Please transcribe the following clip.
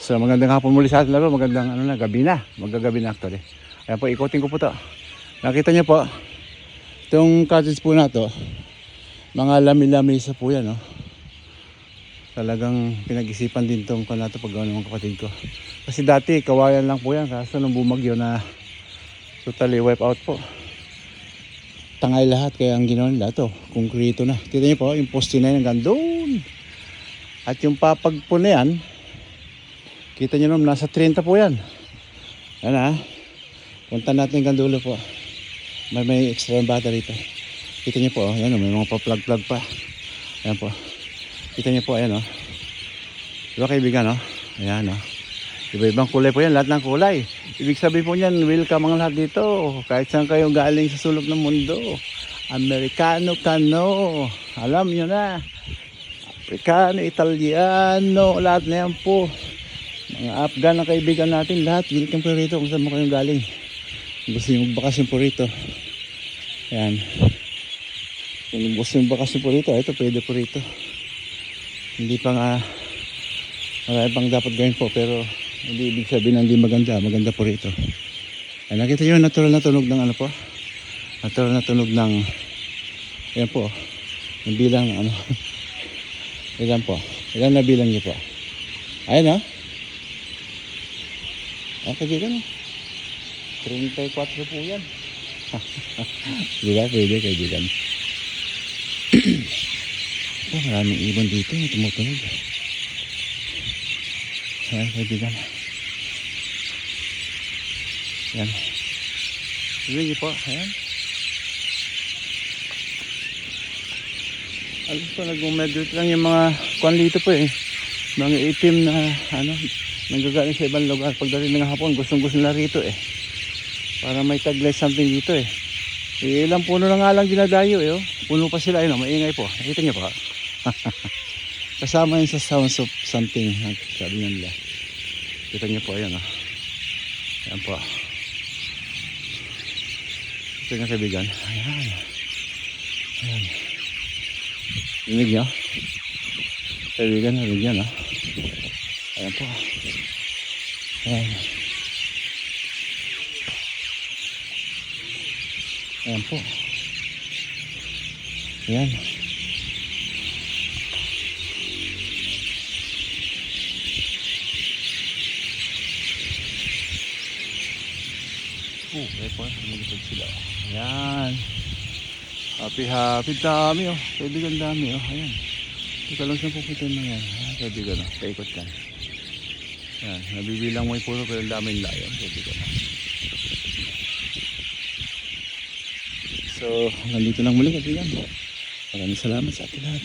So magandang hapon muli sa atin lalo, magandang gabi na, magagabi na actually. Ayan po, ikotin ko po to. Nakita niyo po, itong cottage po na to, mga lami-lamisa po yan, no? Talagang pinag-isipan din itong kanato paggawa ng mga kapatid ko. Kasi dati, kawayan lang po yan, kaso nung bumagyo na totally wipe out po. Tangay lahat, kaya ang ginawa nila ito, konkrito na. Kita niyo po, yung poste na yan hanggang doon. At yung papag po na yan, kita nyo naman, nasa 30 po yan. Yan ha. Punta natin hanggang dulo po. May extra bata rito. Kita nyo po, yan o, may mga pa-plug-plug pa. Ayan po. Kita nyo po, ayan o. Diba kaibigan o? Ayan o. Iba-ibang kulay po yan, lahat ng kulay. Ibig sabihin po yan, welcome ang lahat dito. Kahit saan kayo galing sa sulok ng mundo. Amerikano, Kano. Alam nyo na. Afrikano, Italiano, lahat na yan po. Mga Afghan na kaibigan natin, lahat welcome po rito kung saan mo kayong galing. Gusto nyo magbakasyon po rito, ayan. Kung gusto nyo magbakasyon po rito, ito pwede po rito. Hindi pa nga marami pang dapat gawin po, pero hindi ibig sabihin na hindi maganda, maganda po rito. Ayan, nakita nyo natural na tunog ng natural na tunog ng ayan po, yung bilang ilan po, ilan na bilang nyo po, ayan o. Kaibigan o, 34 po yan. Diba? Pwede kaibigan. Maraming ibon dito na tumutunog. Ayan kaibigan. Ayan. Sige po. Ayan. Alam po, nag-migrate lang yung mga kwan dito po eh. Mga itim na nanggagaling sa ibang lugar. Pagdating ng hapon, gustong-gusto nila rito eh. Para may taglay something dito eh. Ilang puno na nga lang dinadayo eh. Oh. Puno pa sila, maingay po. Nakita niyo pa. Kasama yun sa sounds of something. Sabi nila. Kita niyo po, ayan oh. Ayan po. Ito nga kaibigan. Ayan. Ayan. Inig niyo? Kaibigan, inig niyo, no? Ayan po. Ayan. Ayan po. Ayan. Ayan po. Nagitag sila. Ayan. Happy dami oh. Kaibigan dami oh. Ayan. Ika lang siyang pupunta na yan. Kaibigan oh. Paikot yan. Ayan. Nabibilang mo yung puno pero ang daming layon. Kaibigan oh. So, nandito lang muli kaibigan. Maraming salamat sa ating lahat.